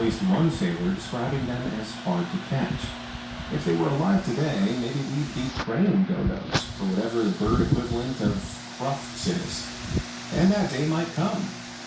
least one sailor describing them as hard to catch. If they were alive today, maybe we'd be praying dodos, or whatever the bird equivalent of crufts is. And that day might come.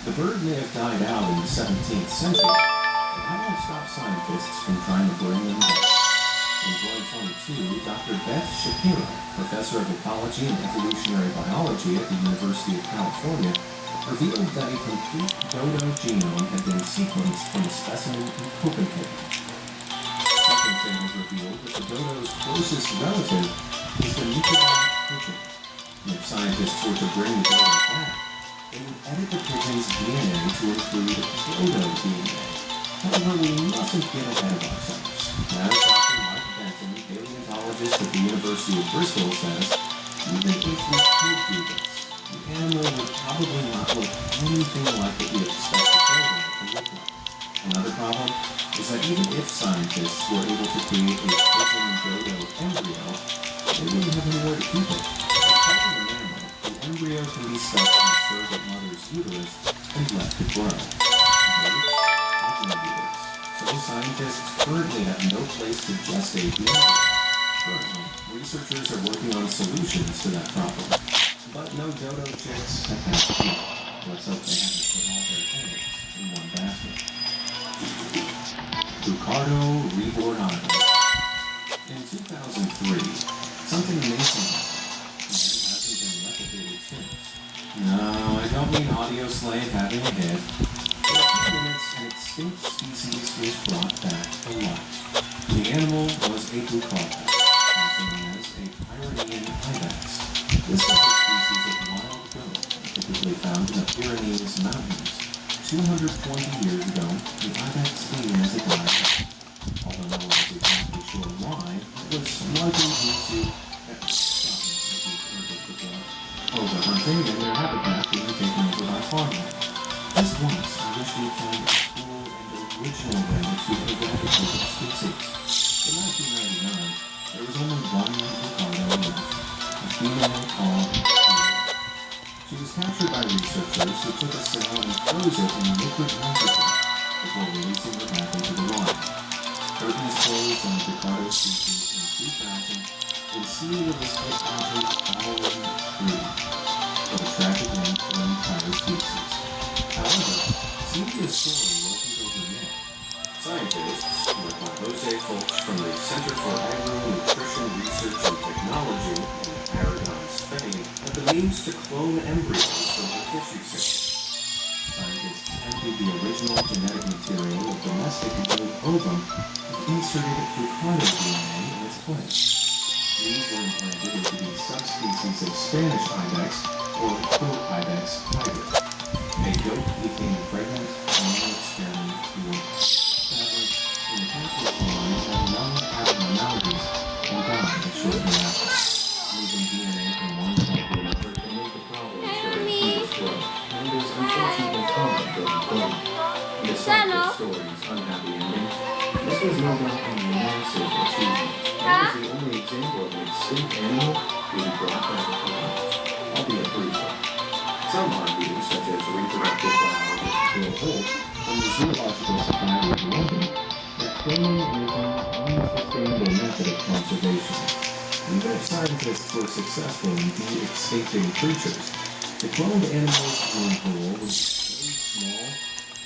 The bird may have died out in the 17th century, but that won't stop scientists from trying to bring them back. In 2022, Dr. Beth Shapiro, professor of ecology and evolutionary biology at the University of California, revealed that a complete dodo genome had been sequenced from a specimen in Copenhagen. Sequencing has revealed that the dodo's closest relative is the Nicobar pigeon. If scientists were to bring the dodo back, they would edit the pigeon's DNA to include dodo DNA. However, we mustn't get ahead of ourselves. As Dr. Mark Benton, paleontologist at the University of Bristol, says, even if we could do this, the animal would probably not look anything like what we expect a dodo to look like. Another problem is that even if scientists were able to create a pigeon-dodo embryo, they wouldn't have anywhere to keep it. In an animal, the embryo can be stuck in the surrogate mother's uterus and left to grow. So scientists currently have no place to gestate the embryo. Currently, researchers are working on solutions to that problem. But no dodo chicks have had to eat. Let's hope they haven't put all their eggs in one basket. Ricardo Reborn Island. In 2003, something amazing happened, and it hasn't been replicated since. No, I don't mean Audio Slave having a hit. For a few minutes, an extinct species was brought back to life. The animal was a bucarda, also known as a Pyrenean ibex. This was a species of wild goat, typically found in the Pyrenees Mountains. 220 years ago, the ibex came as a diet. Although no one is exactly sure why, it was likely due to overhunting and their habitat being taken over by farmland. As once, I wish we had found a cool and original way to eradicate the species. In 1999, there was only one bucarda left, a female called Julia. She was captured by researchers who took a cell and froze it in liquid nitrogen before releasing her back into the wild. Curtains closed on the bucarda species in 2000, and sealed of this hit average following tree for the tragic end for an entire species. However, Julia's story wasn't over yet. Scientists, led by Jose Folch from the Center for Agro-Nutrition Research and Technology in Aragon, Spain, have the means to clone embryos from the tissue sample. Scientists emptied the original genetic material of domesticated ovum and inserted bucarda DNA in its place. These were implanted into the subspecies of Spanish ibex, or goat ibex hybrid. A goat became pregnant, and the experiment worked. Sadly, the metastasis line had lung abnormalities and died shortly after. Moving DNA from one cell to another can make the problems during fetus growth, and is unfortunately common during cloning. In the scientist's story's unhappy ending, this was no doubt a massive achievement. That was the only example of an extinct animal being brought back to life, albeit briefly. Some argue, such as reproductive biologist Bill Holt from the Zoological Society of London, that cloning is an unsustainable method of conservation. Even if scientists were successful in de-extincting creatures, the cloned animal's gene pool was very small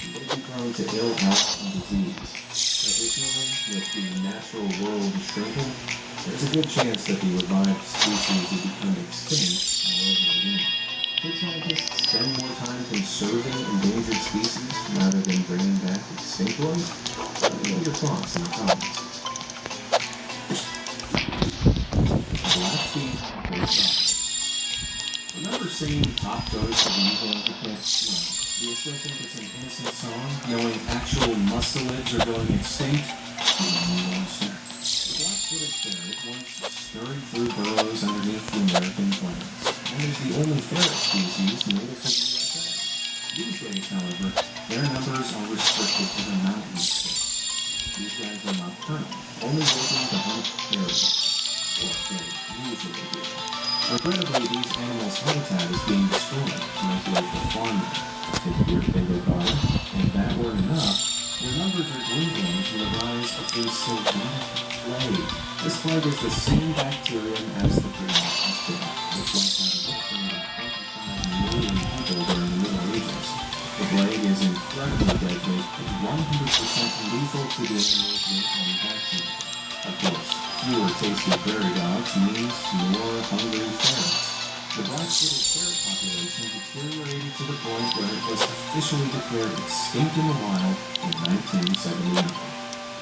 and would be prone to ill health and disease. Additionally, with the natural world shrinking, there's a good chance that the revived species will become extinct all over again. Could scientists spend more time conserving endangered species rather than bringing back extinct ones? Let me know your thoughts in the comments. Blackfeet Goats. Remember singing Top Goes to the Eagle and the Pit? Do you still think it's an innocent song, knowing actual mustelids are going extinct? Monster. The black-footed ferret once scurried through burrows underneath the American plains, and is the only ferret species native to the USA. These days, however, their numbers are restricted to the mountain states. These guys are nocturnal, only looking to hunt caribou, or they usually do. Regrettably, these animals' habitat is being destroyed to make way for farmland. Take your bingo card, and if that weren't enough, their numbers are is sylvatic plague. This plague is the same bacterium as the Great Death, which wiped out a 25 million people during the Middle Ages. The plague is incredibly deadly and 100% lethal to the animals with any vaccine. Of course, fewer tasty prairie dogs means more hungry ferrets. The black-footed ferret population deteriorated to the point where it was officially declared extinct in the wild in 1979.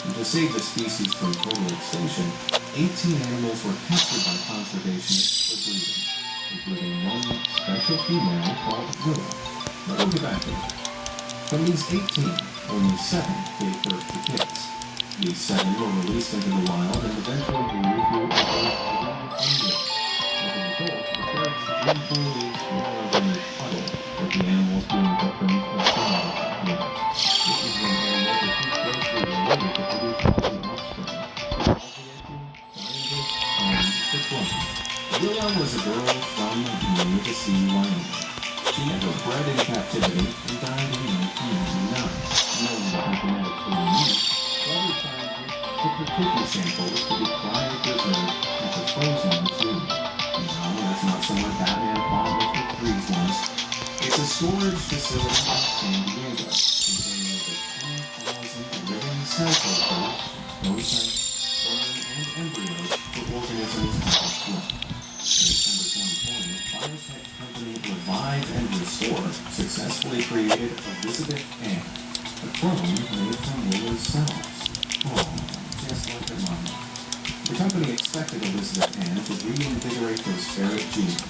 And to save the species from total extinction, 18 animals were captured by conservationists for breeding, including one special female called Willow. But we'll get back to it. From these 18, only 7 gave birth to kids. These 7 were released into the wild and eventually grew to over 100. As a result, the ferrets eventually more of a puddle, with the animals being victims of similar techniques. This is when animals are too closely related to produce healthy offspring. Scientists and the clone. Willow was a girl from Navy, Wyoming. She never bred in captivity and died in 1999. Knowing that her genetics were unique, other scientists took her kidney samples to be cryopreserved and were frozen in zoo. No, that's not somewhere Batman fought Mr. Freeze once. It's a storage facility in San Diego, containing over 10,000 living cell cultures, oocytes, sperm, and embryos for organisms that are flown. In December 2020, biotech company Revive and Restore successfully created Elizabeth Ann, a clone made from Willow's cells. Oh, just like her mama. The company expected Elizabeth Ann to reinvigorate those ferret genes,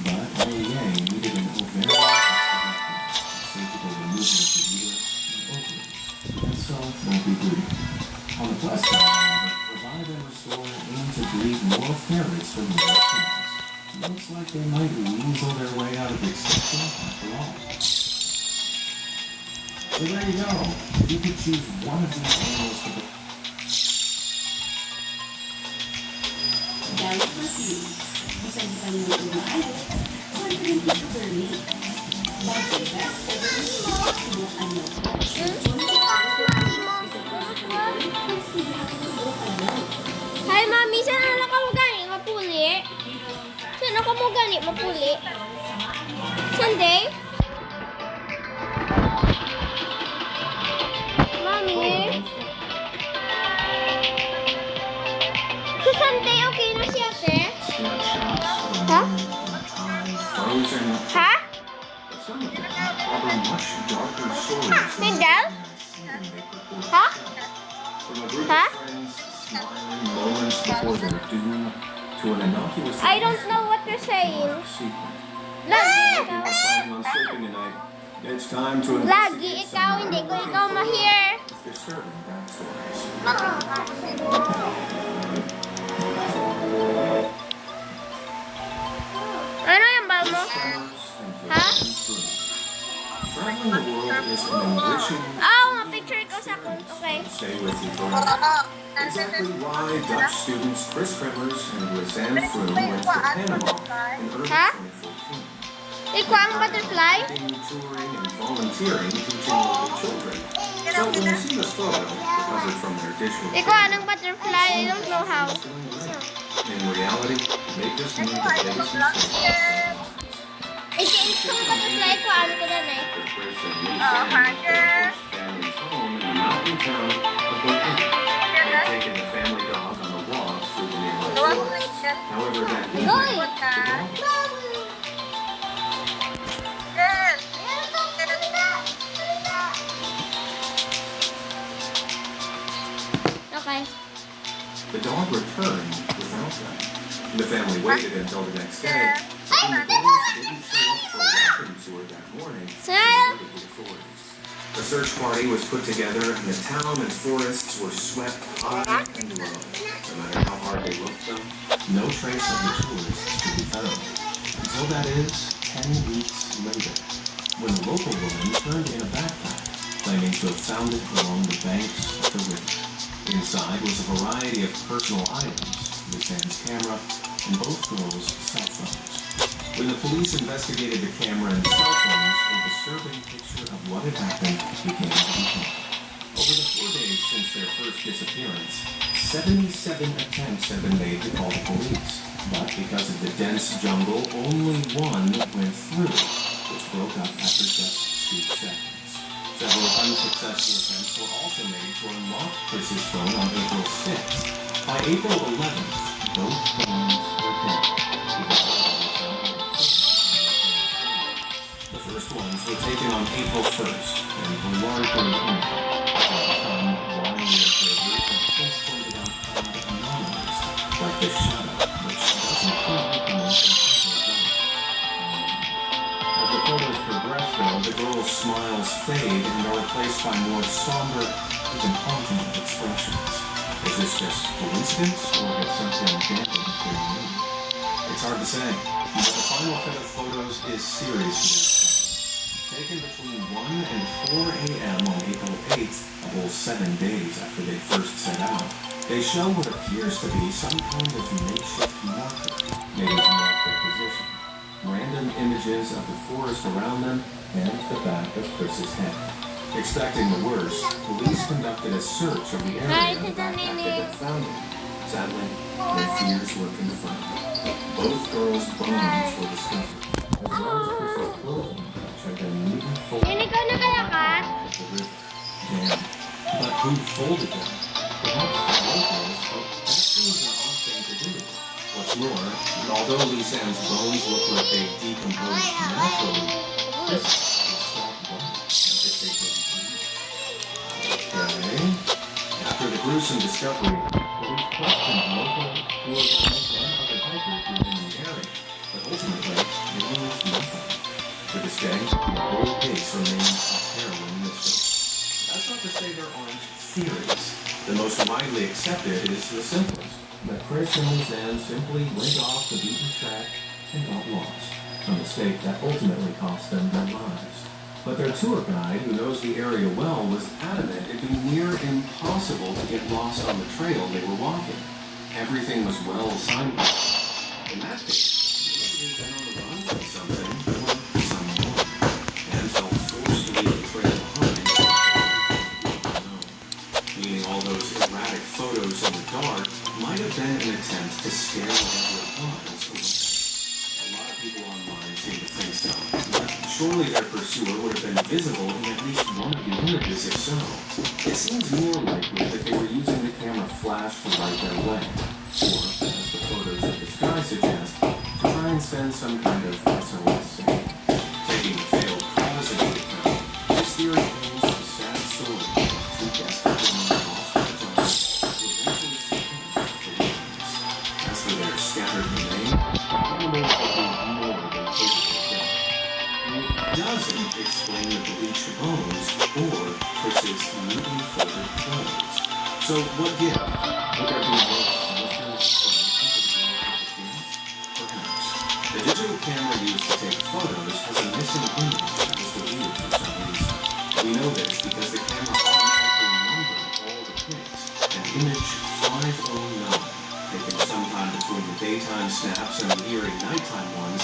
but LEA needed an ovarian hysterectomy, surgical removal of the uterus and ovaries, and so won't be breeding. On the plus side, however, Revive and Restore aim to breed more ferrets from Willow's cells. Looks like they might weasel their way out of extinction after all. So there you go. If you could choose one of these animals to be... Dahil sa views, basta di pa naman umaayos, confident ka sa burning. Like the best ever subukan mo. Hi, Mami. Saan na ka mo gani? Mapuli? Saan ako mo gani? Mapuli? Sunday? Mami? Sa Sunday, okay na siya, te? Ha? Ha? Miguel? Ha? Ha? I don't know what you're saying. Lagi ikaw, hindi ko ikaw ma-hear. Ano yung bal mo? Ha? Oh, ma-picture ko sa akong. Okay. Exactly why Dutch students Chris Kremers and Lisanne Froome went to Panama in early 2014. Ikaw ang butterfly? Touring and volunteering teaching local children. So when you see this photo, because it's from their digital Ikaw anong butterfly? I don't know how. in reality, they just need the basics. Ika-instant butterfly ko, ano ko na eh. Family's home in the mountain town of Boquete. They've taken the family dog on a walk through the nearby forest. However, that evening, the dog Okay. The dog returned without them. The family waited until the next day. But when the girls didn't show up for a walking tour that morning, they alerted the authorities. The search party was put together and the town and forests were swept high and low. No matter how hard they looked them, no trace of the tourists could be found. Until that is, 10 weeks later, when a local woman turned in a backpack, claiming to have found it along the banks of the river. Inside was a variety of personal items, Lisanne's camera, and both girls' cell phones. When the police investigated the camera and cell phones, a disturbing picture of what had happened began to be painted. Over the 4 days since their first disappearance, 77 attempts have been made to call the police. But because of the dense jungle, only one went through, which broke up after just 2 seconds. Several unsuccessful attempts were also made to unlock Chris's phone on April 6th. By April 11th, both phones were dead. The first ones were taken on April 1st and were largely innocent. Some lying in their roof and just pointed out anomalies, like this shadow, which doesn't quite recommend As the photos progress, though, the girls' smiles fade and are replaced by more somber, even haunting expressions. Is this just coincidence, or has something dampened their mood? It's hard to say, but the final set of photos is seriously taken between 1 and 4 a.m. on April 8th, a whole 7 days after they first set out. They show what appears to be some kind of makeshift marker made to mark their position. Random images of the forest around them and the back of Chris's head. Expecting the worst, police conducted a search of the area back after they had found him. Sadly, their fears were confirmed. Both girls' bones were discovered, as well as Chris's clothing, which had been neatly folded. Yan, ikaw nakalakat? Damn. But who folded them? Perhaps the locals, but that seems an odd thing to do. What's more, although Lisanne's bones look like they decomposed naturally, this is stopped blood, as if they didn't bleed. Okay. After the gruesome discovery, police questioned locals, tour guides, and other hikers within the area, but ultimately, they learned nothing. To this day, the whole case remains a harrowing mystery. That's not to say there aren't theories. The most widely accepted is the simplest, that Chris and Lisanne simply went off the beaten track and got lost, a mistake that ultimately cost them their lives. But their tour guide, who knows the area well, was adamant it'd be near impossible to get lost on the trail they were walking. Everything was well signposted. In that case, maybe they'd been on the run from something or someone, and felt forced to leave the trail behind. Meaning all those erratic photos in the dark might have been an attempt to scare whatever it was away. A lot of people online seem to think so, but surely their pursuer would have been visible in at least one of the images if so. It seems more likely that they were using the camera flash to light their way, or, as the photos of the sky suggest, to try and send some kind of SOS signal. Taking the failed calls into account, this theory paints a sad story of two desperate women lost in the jungle who eventually succumbed to the wilderness. As for their scattered remains, animals will do more than capable of death. It doesn't explain the bleached bones or Chris's neatly folded clothes. So what gives? Would there be more sinister explanation for the girl's disappearance? Perhaps. The digital camera used to take photos has a missing image that was deleted for some reason. We know this because the camera automatically numbered all the pics, and image 509, taken sometime between the daytime snaps and the eerie nighttime ones.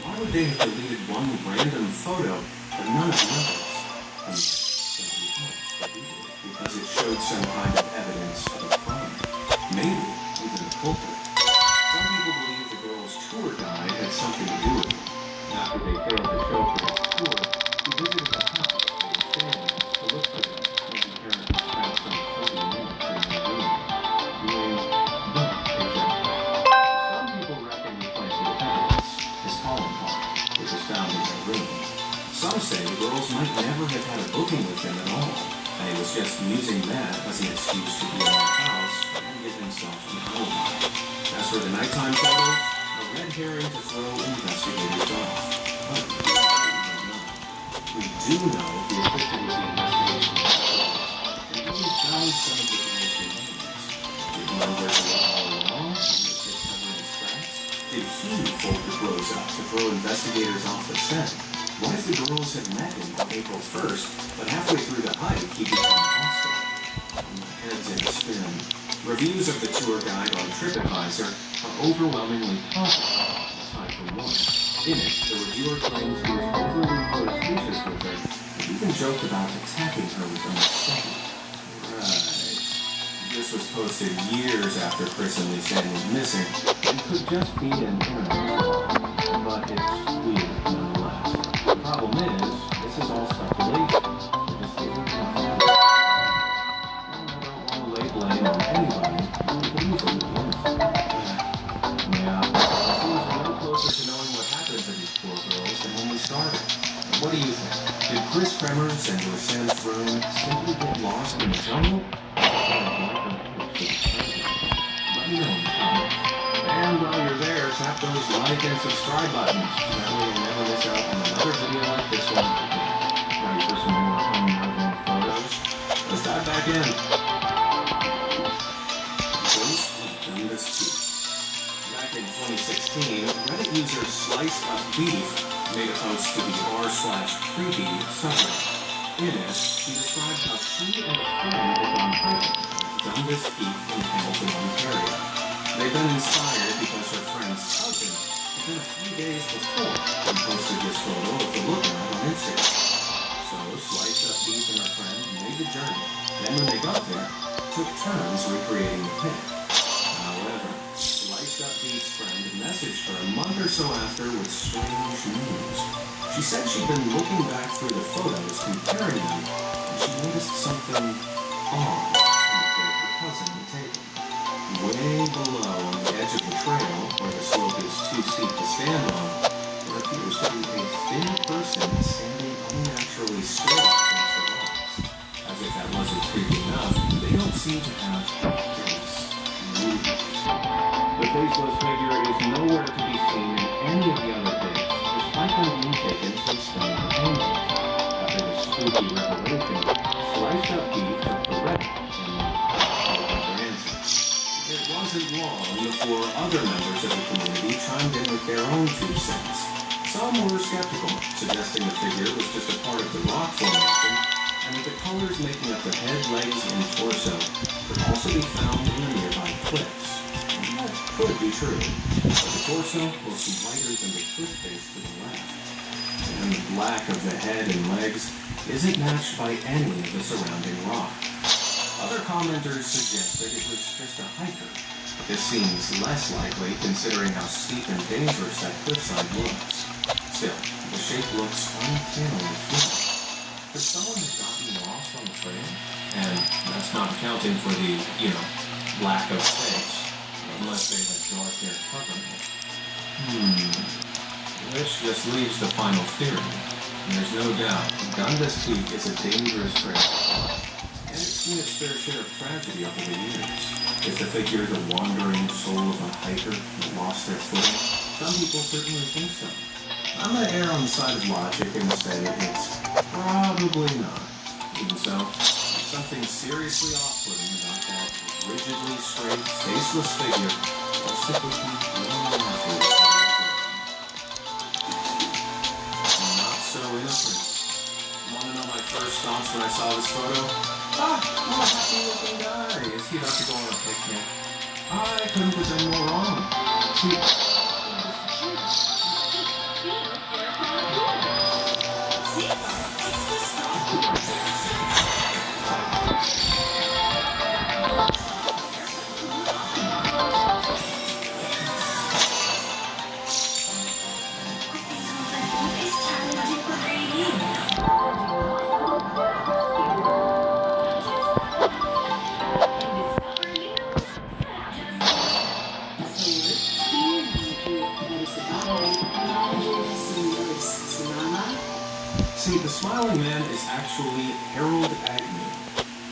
Why would they have deleted one random photo, but none of the others? Because it showed some kind of evidence of a crime. Maybe even a culprit. Some people believe the girl's tour guide had something to do with it. After they failed to show for his tour, he visited the house they were staying at to look for them, and apparently spent some 40 minutes in the room doing that exactly. Some people reckon he planted evidence, his calling card, which was found in their room. Some say the girls might never have had a booking with him at all, and he was just using that as an excuse to be in their house and give himself an alibi. As for the nighttime photos, a red herring to throw investigators off. But we do know the official of the investigation and we found some of the girls' remains. Did he know where they were all along and was just covering his tracks? Did he fold the clothes up to throw investigators off the scent? What if the girls had met him on April 1st, but halfway through the hike he became hostile? My head's in a spin. Reviews of the tour guide on TripAdvisor are overwhelmingly positive, aside from one. In it, the reviewer claims he was overly flirtatious with her, and even joked about attacking her with a machete. Right. This was posted years after Chris and Lisanne were missing, and could just be an internet flaw. But it's weird nonetheless. The problem is, this is all speculation. This isn't nothing. And I don't want to lay blame on anybody who could easily be innocent. Yeah, it seems a little closer to knowing what happened to these poor girls than when we started. What do you think? Did Chris Kremers and Lisanne Froome simply get lost in the jungle? Let me know in the comments. And while you're there, tap those like and subscribe buttons. That way you'll never miss out on another video like this one. Ready for some more unnerving photos? Let's dive back in. Ghost of Dundas Peak. Back in 2016, Reddit user Slice Up Beef made a post to the r/creepy subreddit. In it, she described how she and a friend had gone hiking Dundas Peak in Hamilton, Ontario. They'd been inspired because her friend's cousin had been a few days before and posted this photo of the lookout on Instagram. So Slice Up Beef and her friend made the journey. Then when they got there, took turns recreating the pic. However, Slice Up Beef's friend messaged her a month or so after with strange news. She said she'd been looking back through the photos, comparing them, and she noticed something odd in the pic her cousin had taken. Way below on the edge of the trail, where the slope is too steep to stand on, there appears to be a thin person standing unnaturally straight against the rocks. As if that wasn't creepy enough, they don't seem to have a face. The faceless figure is nowhere to be seen in any of the other pics, despite them being taken from similar angles. After the spooky revelation, Sliced Up Beef took the Reddit and her answers. It wasn't long before other members of the community chimed in with their own 2 cents. Some were skeptical, suggesting the figure was just a part of the rock formation, and that the colors making up the head, legs, and torso could also be found in the nearby cliffs. That could be true, but the torso looks lighter than the cliff face to the left, and the black of the head and legs isn't matched by any of the surrounding rock. Other commenters suggest that it was just a hiker. This seems less likely considering how steep and dangerous that cliffside looks. Still, the shape looks uncannily fluid. Could someone have gotten lost on the trail? And that's not accounting for the, lack of face, unless they had dark hair covering it. Which just leaves the final theory. There's no doubt, Dundas Peak is a dangerous trail. And it's seen its fair share of tragedy over the years. Is the figure the wandering soul of a hiker who lost their footing? Some people certainly think so. I'm going to err on the side of logic and say it's probably not. Even so, there's something seriously off-putting about that rigidly straight, faceless figure. I'll stick with me long after this Not so innocent. Want to know my first thoughts when I saw this photo? What a happy-looking guy. Is he about to go on a picnic? I couldn't have been more wrong. See, the smiling man is actually Harold Agnew,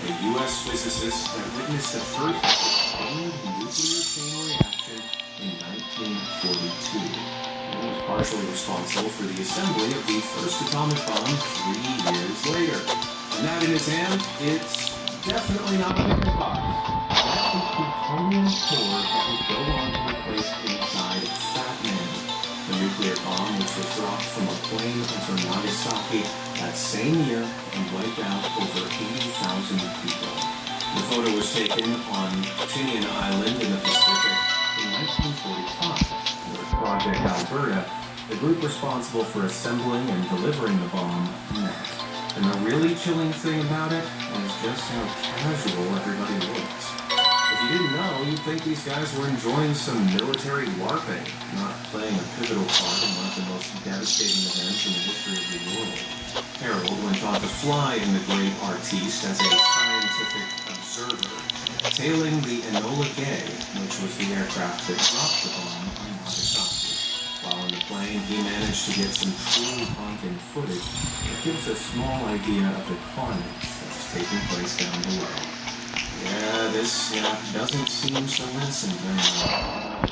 a U.S. physicist that witnessed the first sustained nuclear chain reaction in 1942, and was partially responsible for the assembly of the first atomic bomb 3 years later. And that in his hand, it's definitely not a bigger box. That's the plutonium core that would go on to replace inside Fat Man, the nuclear bomb which was dropped from a plane over Nagasaki that same year and wiped out over 80,000 people. The photo was taken on Tinian Island in the Pacific in 1945, where Project Alberta, the group responsible for assembling and delivering the bomb, met. And the really chilling thing about it is just how casual everybody looks. If you didn't know, you'd think these guys were enjoying some military LARPing, not playing a pivotal part in one of the most devastating events in the history of the world. Harold went on to fly in the Great Artiste as a scientific observer, tailing the Enola Gay, which was the aircraft that dropped the bomb on Nagasaki. While on the plane, he managed to get some truly haunting footage that gives a small idea of the carnage that was taking place down below. Yeah, this doesn't seem so innocent anymore.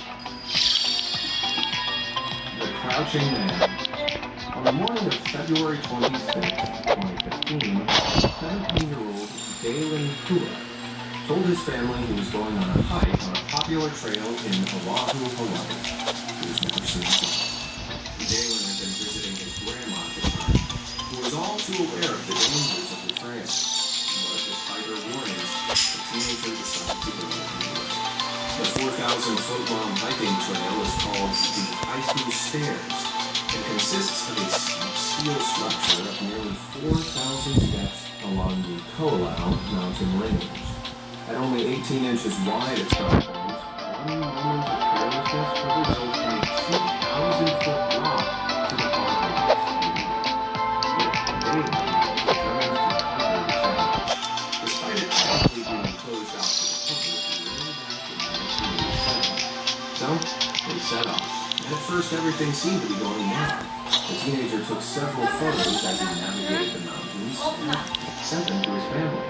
The Crouching Man. On the morning of February 26, 2015, 17-year-old Dalen Kua told his family he was going on a hike on a popular trail in Oahu, Hawaii. He was never seen again. Dalen had been visiting his grandma at the time, who was all too aware of the dangers of the trail. But despite her warnings, the teenager decided to go anyway. The 4,000-foot-long hiking trail is called the Haiku Stairs and consists of a steep steel structure of nearly 4,000 steps along the Ko'olau mountain range. At only 18 inches wide at some points, one moment of carelessness could result in a 2,000-foot drop to the bottom of the stream. Yet Dalen was determined to conquer the challenge. Despite it technically being closed off to the public way back in 1987. So, they set off. And at first, everything seemed to be going well. The teenager took several photos as he navigated the mountains and sent them to his family.